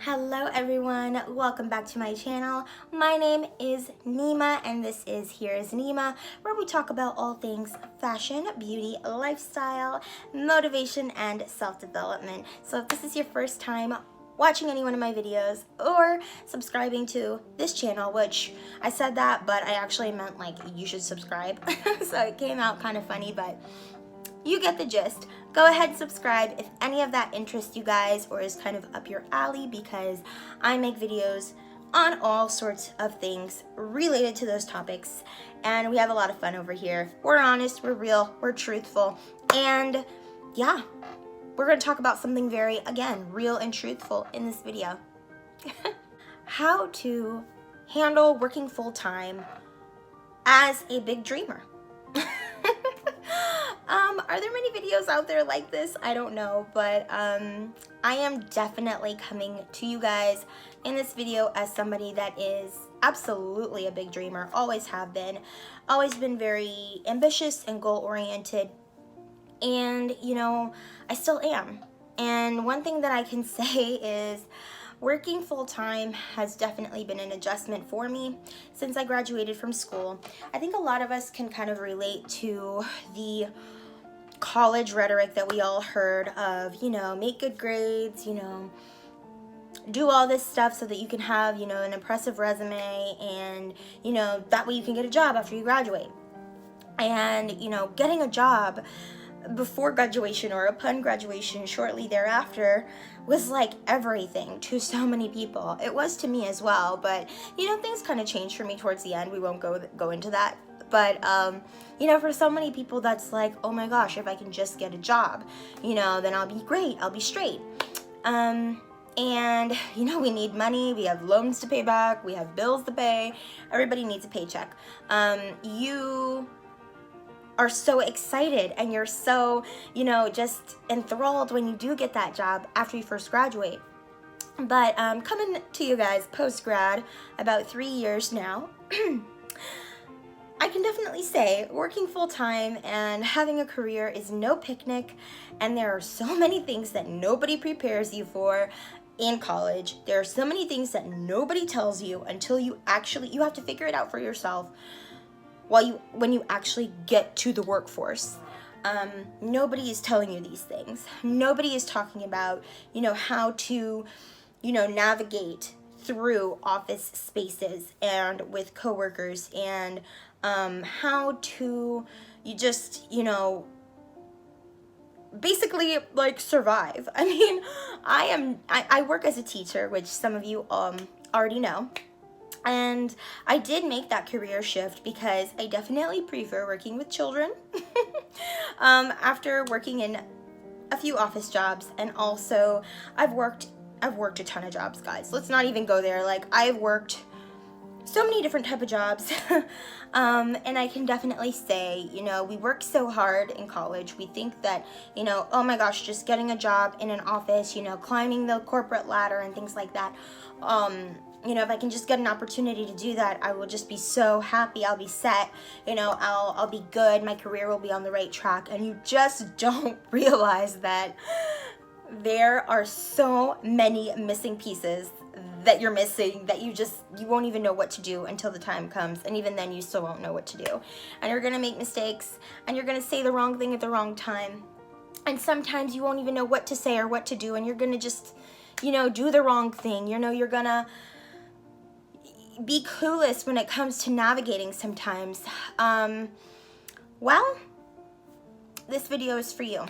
Hello everyone, welcome back to my channel. My name is Nima and this is Here is Nima, where we talk about all things fashion, beauty, lifestyle, motivation, and self-development. So if this is your first time watching any one of my videos or subscribing to this channel, which I said that, but I actually meant like you should subscribe. So it came out kind of funny, but you get the gist. Go ahead and subscribe if any of that interests you guys or is kind of up your alley, because I make videos on all sorts of things related to those topics, and we have a lot of fun over here. We're honest, we're real, we're truthful, and yeah, we're going to talk about something very, again, real and truthful in this video. How to handle working full-time as a big dreamer. Are there many videos out there like this? I don't know, but I am definitely coming to you guys in this video as somebody that is absolutely a big dreamer, always have been, always been very ambitious and goal-oriented, and you know, I still am. And one thing that I can say is working full-time has definitely been an adjustment for me since I graduated from school. I think a lot of us can kind of relate to the college rhetoric that we all heard of, you know, make good grades, you know, do all this stuff so that you can have, you know, an impressive resume, and, you know, that way you can get a job after you graduate. And, you know, getting a job before graduation or upon graduation shortly thereafter was like everything to so many people. It was to me as well, but you know, things kind of changed for me towards the end. We won't go into that, but you know, for so many people that's like, oh my gosh, if I can just get a job, you know, then I'll be great, I'll be straight. And you know, we need money, we have loans to pay back, we have bills to pay, everybody needs a paycheck. You are so excited and you're so, you know, just enthralled when you do get that job after you first graduate. But coming to you guys post-grad, about 3 years now, I can definitely say working full-time and having a career is no picnic, and there are so many things that nobody prepares you for in college. There are so many things that nobody tells you until you have to figure it out for yourself when you actually get to the workforce. Nobody is telling you these things. Nobody is talking about, you know, how to, you know, navigate through office spaces and with coworkers, and how to, you just, you know, basically like survive. I mean, I work as a teacher, which some of you already know. And I did make that career shift because I definitely prefer working with children after working in a few office jobs. And also I've worked a ton of jobs, guys. Let's not even go there. Like, I've worked so many different type of jobs. And I can definitely say, you know, we work so hard in college. We think that, you know, oh my gosh, just getting a job in an office, you know, climbing the corporate ladder and things like that. You know, if I can just get an opportunity to do that, I will just be so happy. I'll be set, you know, I'll be good. My career will be on the right track. And you just don't realize that there are so many missing pieces that you're missing, that you won't even know what to do until the time comes. And even then you still won't know what to do. And you're gonna make mistakes, and you're gonna say the wrong thing at the wrong time. And sometimes you won't even know what to say or what to do, and you're gonna just, you know, do the wrong thing. You know, you're gonna be clueless when it comes to navigating sometimes. Well, this video is for you.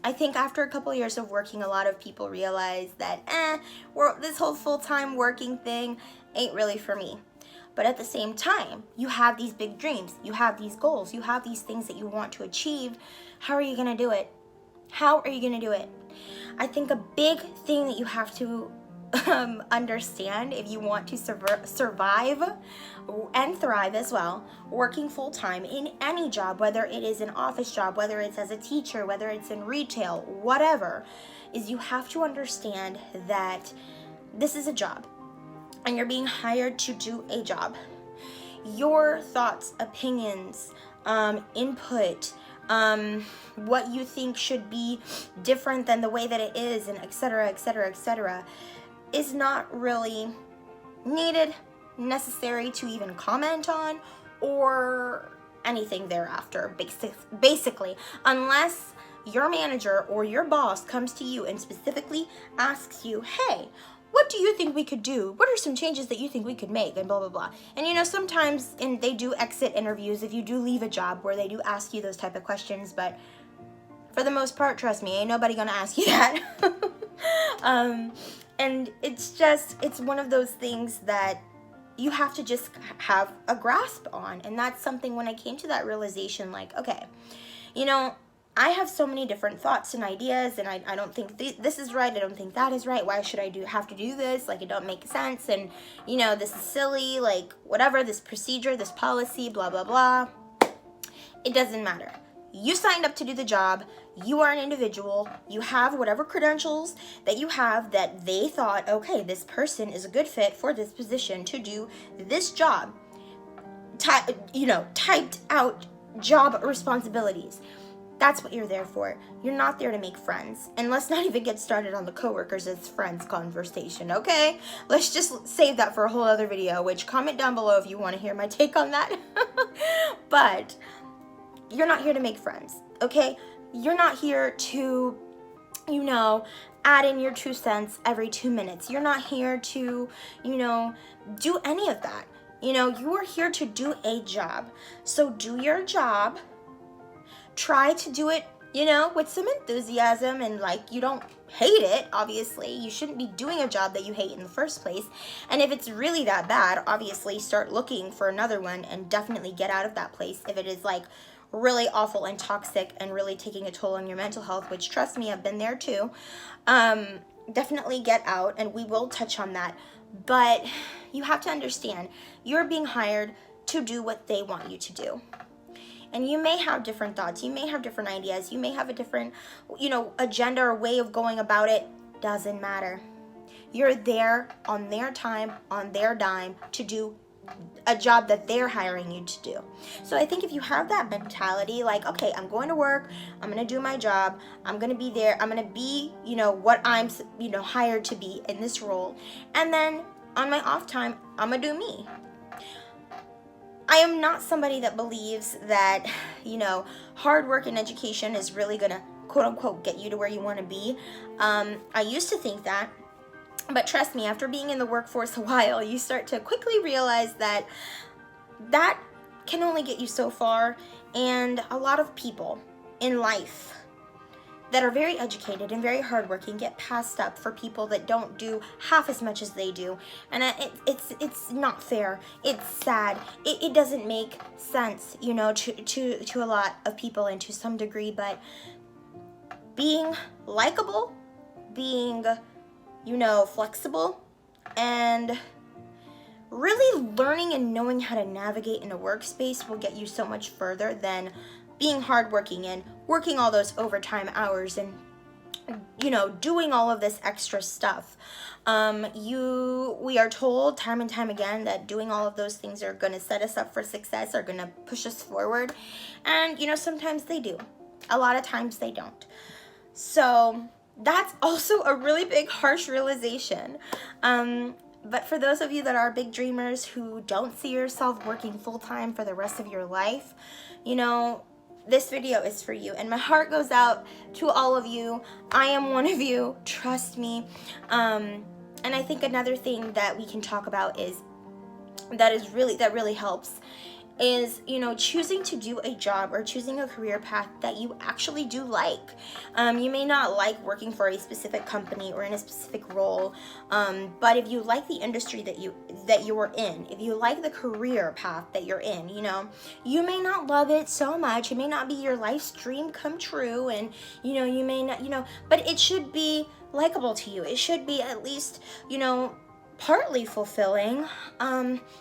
I think after a couple years of working, a lot of people realize that this whole full-time working thing ain't really for me. But at the same time, you have these big dreams, you have these goals, you have these things that you want to achieve. How are you gonna do it? How are you gonna do it? I think a big thing that you have to understand if you want to survive and thrive as well, working full-time in any job, whether it is an office job, whether it's as a teacher, whether it's in retail, whatever, is you have to understand that this is a job and you're being hired to do a job. Your thoughts, opinions, input, what you think should be different than the way that it is, and etc., etc., etc., is not really needed, necessary to even comment on, or anything thereafter, basically, unless your manager or your boss comes to you and specifically asks you, hey, what do you think we could do? What are some changes that you think we could make? And blah, blah, blah. And you know, sometimes they do exit interviews if you do leave a job where they do ask you those type of questions, but for the most part, trust me, ain't nobody gonna ask you that. And it's one of those things that you have to just have a grasp on. And that's something, when I came to that realization, like, okay, you know, I have so many different thoughts and ideas, and I don't think this is right, I don't think that is right, why should I have to do this, like, it don't make sense, and, you know, this is silly, like, whatever, this procedure, this policy, blah, blah, blah. It doesn't matter. You signed up to do the job, you are an individual, you have whatever credentials that you have that they thought, okay, this person is a good fit for this position to do this job, typed out job responsibilities. That's what you're there for. You're not there to make friends. And let's not even get started on the coworkers as friends conversation, okay? Let's just save that for a whole other video, which comment down below if you want to hear my take on that. But you're not here to make friends, okay? You're not here to, you know, add in your 2 cents every 2 minutes. You're not here to, you know, do any of that. You know, you are here to do a job. So do your job. Try to do it, you know, with some enthusiasm, and like, you don't hate it, obviously. You shouldn't be doing a job that you hate in the first place. And if it's really that bad, obviously start looking for another one and definitely get out of that place if it is like really awful and toxic and really taking a toll on your mental health, which, trust me, I've been there too. Definitely get out, and we will touch on that. But you have to understand, you're being hired to do what they want you to do. And you may have different thoughts, you may have different ideas, you may have a different, you know, agenda or way of going about it. Doesn't matter. You're there on their time, on their dime, to do a job that they're hiring you to do. So I think if you have that mentality, like, okay, I'm going to work, I'm going to do my job, I'm going to be there, I'm going to be, you know, what I'm, you know, hired to be in this role. And then on my off time, I'm going to do me. I am not somebody that believes that, you know, hard work and education is really gonna, quote unquote, get you to where you want to be. I used to think that, but trust me, after being in the workforce a while, you start to quickly realize that that can only get you so far. And a lot of people in life that are very educated and very hardworking get passed up for people that don't do half as much as they do. And it's not fair. It's sad. It doesn't make sense, you know, to a lot of people and to some degree. But being likable, being, you know, flexible, and really learning and knowing how to navigate in a workspace will get you so much further than being hardworking and working all those overtime hours and, you know, doing all of this extra stuff. We are told time and time again that doing all of those things are going to set us up for success, are going to push us forward. And, you know, sometimes they do. A lot of times they don't. So that's also a really big, harsh realization. But for those of you that are big dreamers who don't see yourself working full-time for the rest of your life, you know, this video is for you, and my heart goes out to all of you. I am one of you, trust me. And I think another thing that we can talk about is that really helps is, you know, choosing to do a job or choosing a career path that you actually do like. You may not like working for a specific company or in a specific role, but if you like the industry that you're in, if you like the career path that you're in, you know, you may not love it so much. It may not be your life's dream come true, and, you know, you may not, you know, but it should be likable to you. It should be at least, you know, partly fulfilling.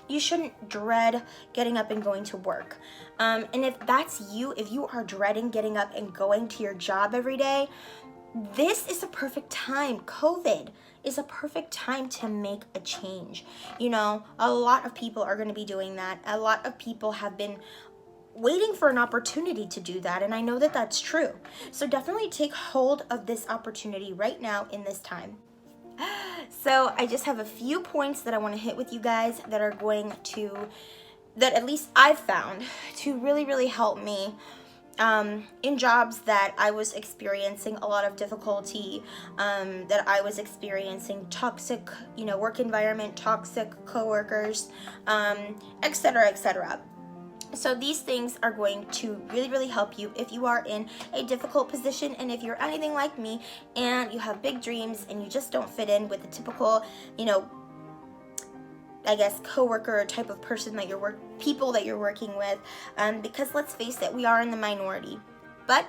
You shouldn't dread getting up and going to work. And if that's you, if you are dreading getting up and going to your job every day, this is a perfect time. COVID is a perfect time to make a change. You know, a lot of people are going to be doing that. A lot of people have been waiting for an opportunity to do that, and I know that that's true. So definitely take hold of this opportunity right now in this time. So I just have a few points that I want to hit with you guys that are going to, that at least I've found to really, really help me in jobs that I was experiencing a lot of difficulty, that I was experiencing toxic, work environment, toxic coworkers, etc., etc. So these things are going to really, really help you if you are in a difficult position, and if you're anything like me and you have big dreams and you just don't fit in with the typical, I guess, coworker type of person that people that you're working with, because let's face it, we are in the minority. But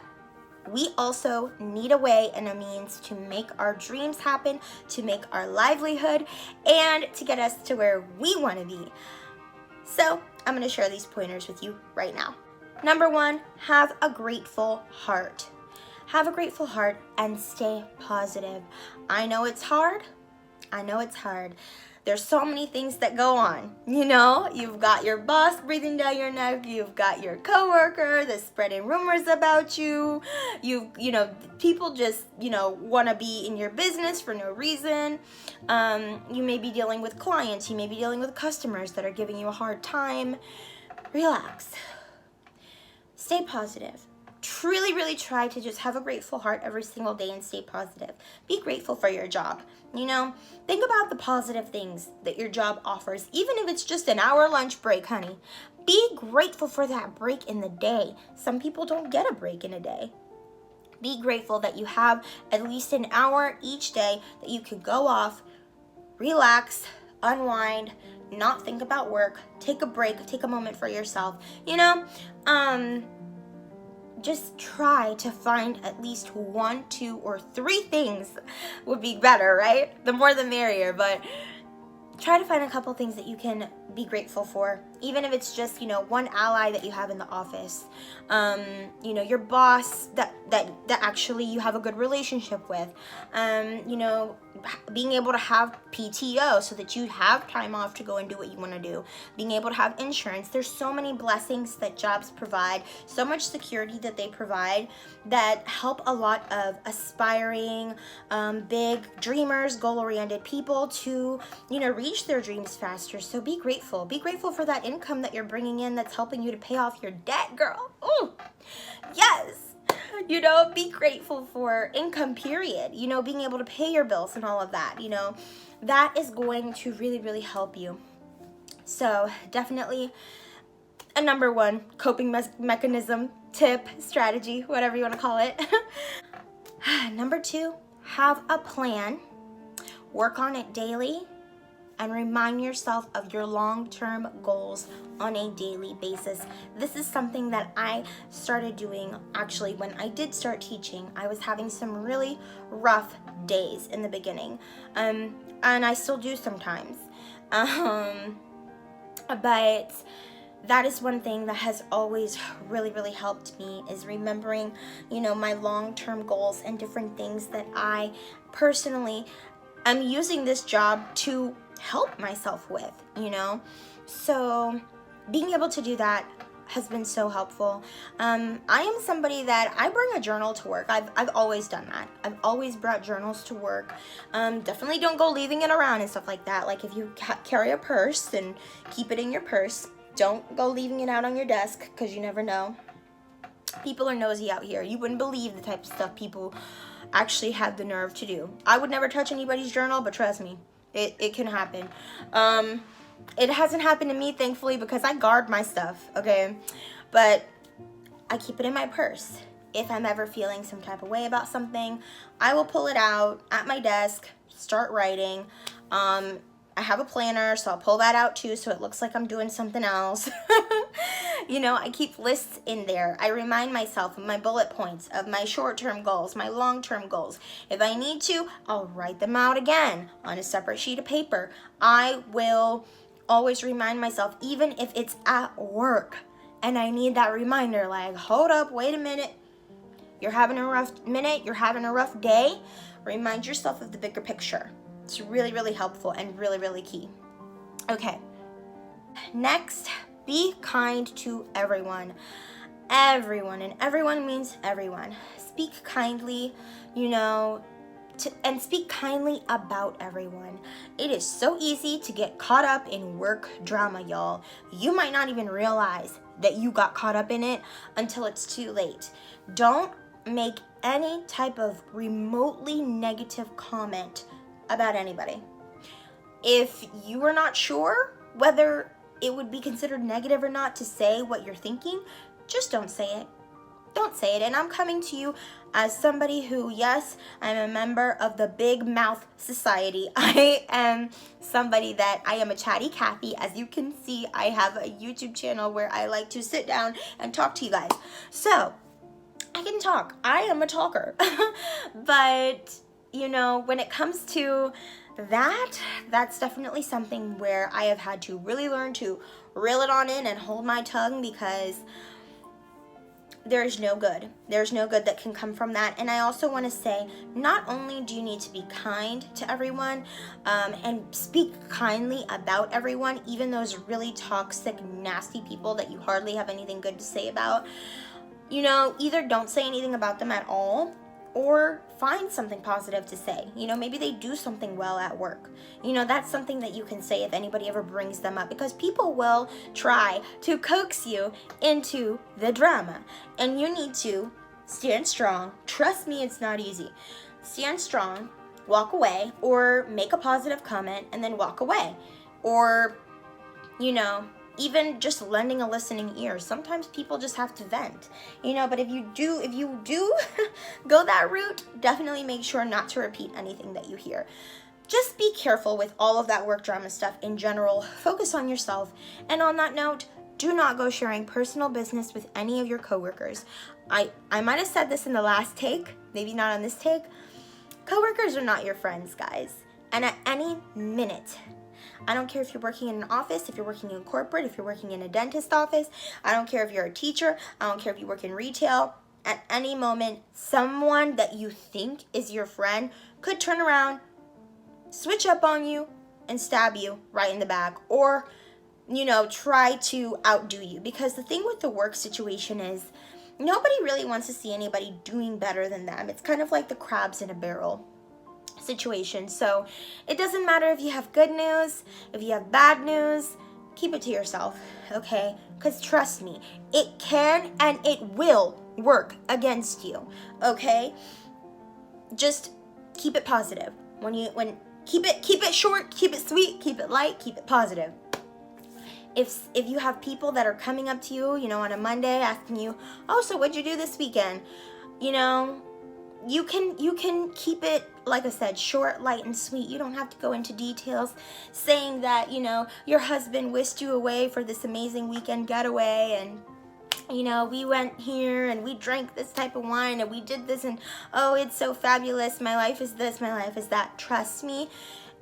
we also need a way and a means to make our dreams happen, to make our livelihood, and to get us to where we want to be. So I'm going to share these pointers with you right now. Number 1, have a grateful heart. Have a grateful heart and stay positive. I know it's hard. There's so many things that go on, You've got your boss breathing down your neck. You've got your coworker that's spreading rumors about you. People just, want to be in your business for no reason. You may be dealing with clients. You may be dealing with customers that are giving you a hard time. Relax. Stay positive. Really, really try to just have a grateful heart every single day and stay positive. Be grateful for your job. Think about the positive things that your job offers, even if it's just an hour lunch break, honey. Be grateful for that break in the day. Some people don't get a break in a day. Be grateful that you have at least an hour each day that you can go off, relax, unwind, not think about work, take a break, take a moment for yourself. Just try to find at least 1, 2, or 3 things would be better, right? The more the merrier, but try to find a couple things that you can be grateful for, even if it's just, one ally that you have in the office, your boss that actually you have a good relationship with, being able to have PTO so that you have time off to go and do what you want to do, being able to have insurance. There's so many blessings that jobs provide, so much security that they provide that help a lot of aspiring, big dreamers, goal-oriented people to, reach their dreams faster. So be grateful. Be grateful for that income that you're bringing in that's helping you to pay off your debt, girl. Ooh, yes. Be grateful for income, period. Being able to pay your bills and all of that, that is going to really, really help you. So definitely a number 1 coping mechanism, tip, strategy, whatever you want to call it. Number 2, have a plan. Work on it daily. And remind yourself of your long-term goals on a daily basis. This is something that I started doing actually when I did start teaching. I was having some really rough days in the beginning, and I still do sometimes. But that is one thing that has always really, really helped me, is remembering, my long-term goals and different things that I personally am using this job to help myself with, So being able to do that has been so helpful. I am somebody that I bring a journal to work. I've always done that. I've always brought journals to work. Definitely don't go leaving it around and stuff like that. Like if you carry a purse, and keep it in your purse. Don't go leaving it out on your desk, because you never know. People are nosy out here. You wouldn't believe the type of stuff people actually have the nerve to do. I would never touch anybody's journal, but trust me, it can happen. It hasn't happened to me, thankfully, because I guard my stuff, okay? But I keep it in my purse. If I'm ever feeling some type of way about something, I will pull it out at my desk, start writing. I have a planner, so I'll pull that out too, so it looks like I'm doing something else. I keep lists in there. I remind myself of my bullet points, of my short-term goals, my long-term goals. If I need to, I'll write them out again on a separate sheet of paper. I will always remind myself, even if it's at work and I need that reminder, like, hold up, wait a minute. You're having a rough minute, you're having a rough day. Remind yourself of the bigger picture. It's really, really helpful and really, really key. Okay. Next, be kind to everyone. Everyone, and everyone means everyone. Speak kindly, and speak kindly about everyone. It is so easy to get caught up in work drama, y'all. You might not even realize that you got caught up in it until it's too late. Don't make any type of remotely negative comment about anybody. If you are not sure whether it would be considered negative or not to say what you're thinking, just don't say it. Don't say it. And I'm coming to you as somebody who, yes, I'm a member of the Big Mouth Society. I am somebody that I am a chatty Cathy. As you can see, I have a YouTube channel where I like to sit down and talk to you guys. So I can talk. I am a talker. But, you know, when it comes to that's definitely something where I have had to really learn to reel it on in and hold my tongue, because there's no good. There's no good that can come from that. And I also want to say, not only do you need to be kind to everyone and speak kindly about everyone, even those really toxic, nasty people that you hardly have anything good to say about, you know, either don't say anything about them at all, or find something positive to say. You know, maybe they do something well at work. You know, that's something that you can say if anybody ever brings them up, because people will try to coax you into the drama. And you need to stand strong. Trust me, it's not easy. Stand strong, walk away, or make a positive comment and then walk away. Or, you know, even just lending a listening ear. Sometimes people just have to vent, you know, but if you do go that route, definitely make sure not to repeat anything that you hear. Just be careful with all of that work drama stuff in general. Focus on yourself. And on that note, do not go sharing personal business with any of your coworkers. I might have said this in the last take, maybe not on this take. Coworkers are not your friends, guys. And at any minute, I don't care if you're working in an office, if you're working in corporate, if you're working in a dentist office. I don't care if you're a teacher. I don't care if you work in retail. At any moment, someone that you think is your friend could turn around, switch up on you, and stab you right in the back. Or, you know, try to outdo you. Because the thing with the work situation is, nobody really wants to see anybody doing better than them. It's kind of like the crabs in a barrel situation. So it doesn't matter if you have good news, if you have bad news, keep it to yourself, okay? Because trust me, it can and it will work against you, okay? Just keep it positive. Keep it short, keep it sweet, keep it light, keep it positive. If you have people that are coming up to you, you know, on a Monday asking you, oh, so what'd you do this weekend? You know, you can keep it, like I said, short, light, and sweet. You don't have to go into details saying that, you know, your husband whisked you away for this amazing weekend getaway, and, you know, we went here and we drank this type of wine and we did this, and oh, it's so fabulous. My life is this, my life is that. Trust me,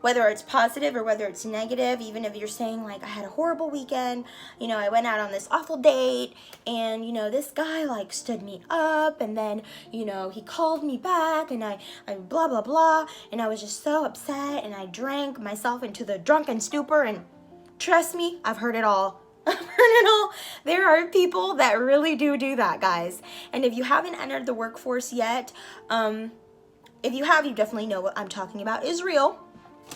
whether it's positive or whether it's negative, even if you're saying like, I had a horrible weekend, you know, I went out on this awful date, and, you know, this guy like stood me up, and then, you know, he called me back, and I blah, blah, blah, and I was just so upset, and I drank myself into the drunken stupor, and trust me, I've heard it all. I've heard it all. There are people that really do that, guys. And if you haven't entered the workforce yet, if you have, you definitely know what I'm talking about is real.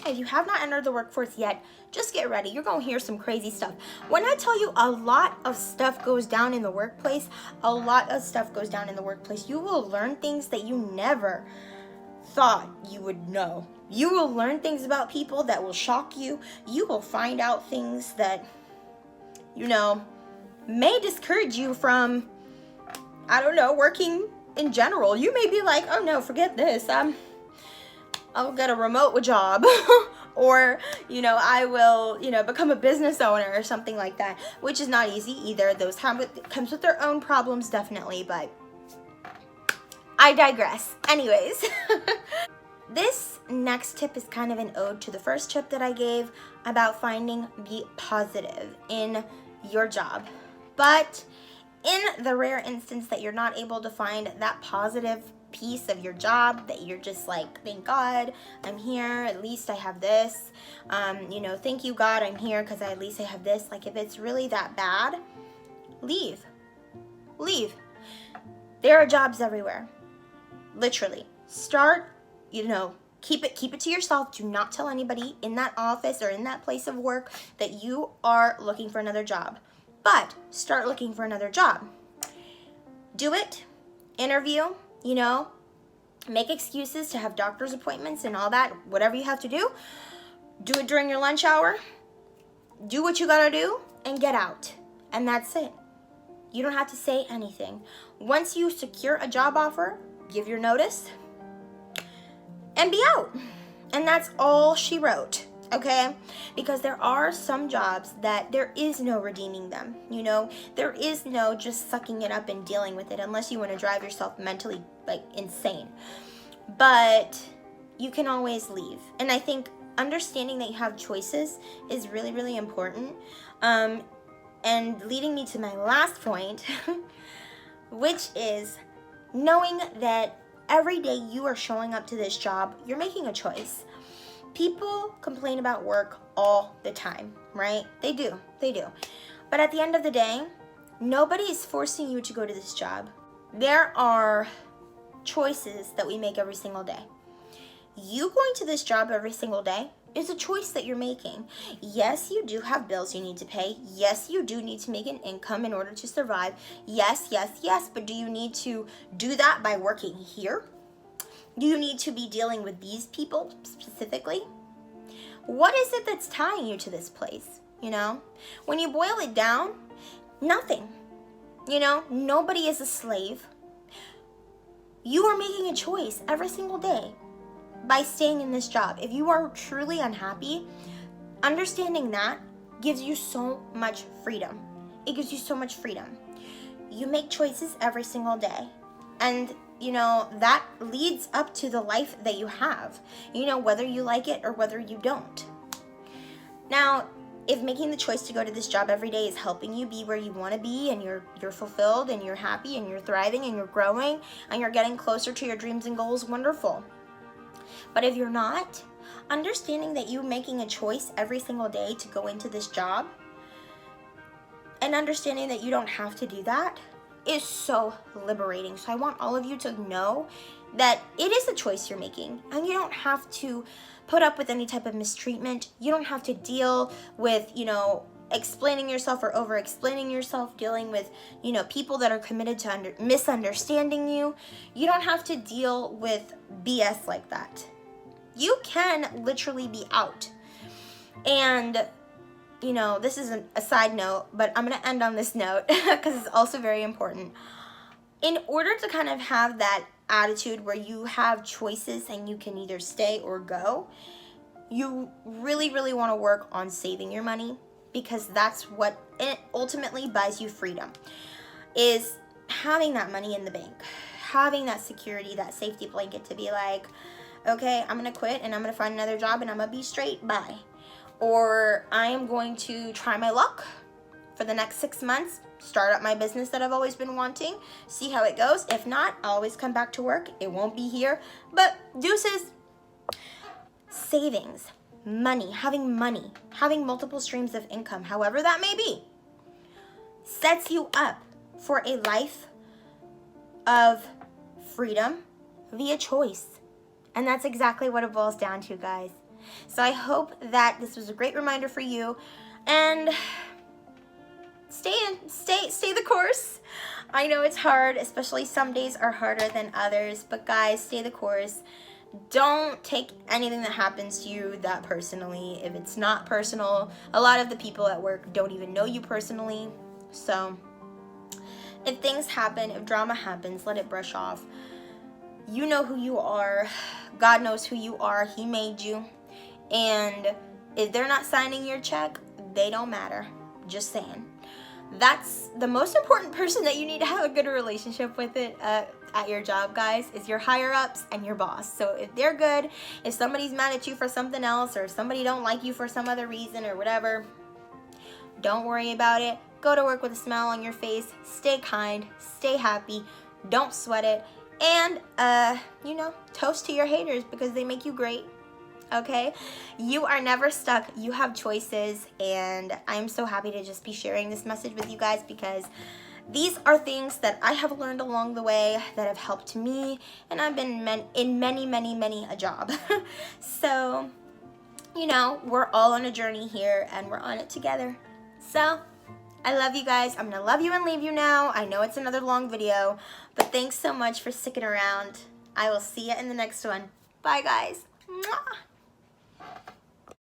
If you have not entered the workforce yet, just get ready. You're going to hear some crazy stuff. When I tell you a lot of stuff goes down in the workplace, a lot of stuff goes down in the workplace. You will learn things that you never thought you would know. You will learn things about people that will shock you. You will find out things that, you know, may discourage you from, I don't know, working in general. You may be like, oh no, forget this. I'll get a remote job or, you know, I will, you know, become a business owner or something like that, which is not easy either. Those comes with their own problems, definitely, but I digress. Anyways, this next tip is kind of an ode to the first tip that I gave about finding the positive in your job. But in the rare instance that you're not able to find that positive piece of your job, that you're just like, thank God I'm here, at least I have this, you know, thank you God I'm here because at least I have this. Like, if it's really that bad, leave. There are jobs everywhere, literally. Start keep it to yourself. Do not tell anybody in that office or in that place of work that you are looking for another job. But start looking for another job. Do it. Interview, make excuses to have doctor's appointments and all that, whatever you have to do. Do it during your lunch hour. Do what you gotta do and get out. And that's it. You don't have to say anything. Once you secure a job offer, give your notice and be out. And that's all she wrote, okay? Because there are some jobs that there is no redeeming them, There is no just sucking it up and dealing with it unless you want to drive yourself mentally, insane. But you can always leave. And I think understanding that you have choices is really, really important. And leading me to my last point, which is knowing that every day you are showing up to this job, you're making a choice. People complain about work all the time, right? They do. But at the end of the day, nobody is forcing you to go to this job. There are choices that we make every single day. You going to this job every single day is a choice that you're making. Yes, you do have bills you need to pay. Yes, you do need to make an income in order to survive. Yes. But do you need to do that by working here? Do you need to be dealing with these people specifically? What is it that's tying you to this place? When you boil it down, nothing. Nobody is a slave. You are making a choice every single day by staying in this job. If you are truly unhappy, understanding that gives you so much freedom. It gives you so much freedom. You make choices every single day. And, that leads up to the life that you have, whether you like it or whether you don't. Now, if making the choice to go to this job every day is helping you be where you want to be and you're fulfilled and you're happy and you're thriving and you're growing and you're getting closer to your dreams and goals, wonderful. But if you're not, understanding that you're making a choice every single day to go into this job and understanding that you don't have to do that is so liberating. So I want all of you to know that it is a choice you're making and you don't have to put up with any type of mistreatment. You don't have to deal with, explaining yourself or over explaining yourself, dealing with, people that are committed to misunderstanding you. You don't have to deal with BS like that. You can literally be out. And, this is a side note, but I'm going to end on this note because it's also very important. In order to kind of have that attitude where you have choices and you can either stay or go, you really, really want to work on saving your money, because that's what it ultimately buys you freedom, is having that money in the bank, having that security, that safety blanket to be like, okay, I'm going to quit and I'm going to find another job and I'm going to be straight, bye. Or I am going to try my luck for the next 6 months, start up my business that I've always been wanting, see how it goes. If not, I'll always come back to work. It won't be here, but deuces. Savings, money, having multiple streams of income, however that may be, sets you up for a life of freedom via choice. And that's exactly what it boils down to, guys. So I hope that this was a great reminder for you, and stay the course. I know it's hard, especially some days are harder than others, but guys, stay the course. Don't take anything that happens to you that personally. If it's not personal, a lot of the people at work don't even know you personally. So if things happen, if drama happens, let it brush off. You know who you are. God knows who you are. He made you. And if they're not signing your check, they don't matter. Just saying. That's the most important person that you need to have a good relationship with it at your job, guys, is your higher ups and your boss. So if they're good, if somebody's mad at you for something else, or if somebody don't like you for some other reason or whatever, don't worry about it. Go to work with a smile on your face. Stay kind. Stay happy. Don't sweat it. And, toast to your haters because they make you great. Okay? You are never stuck. You have choices. And I'm so happy to just be sharing this message with you guys because these are things that I have learned along the way that have helped me, and I've been in many a job. So, you know, we're all on a journey here and we're on it together. So, I love you guys. I'm gonna love you and leave you now. I know it's another long video, but thanks so much for sticking around. I will see you in the next one. Bye, guys. Mwah!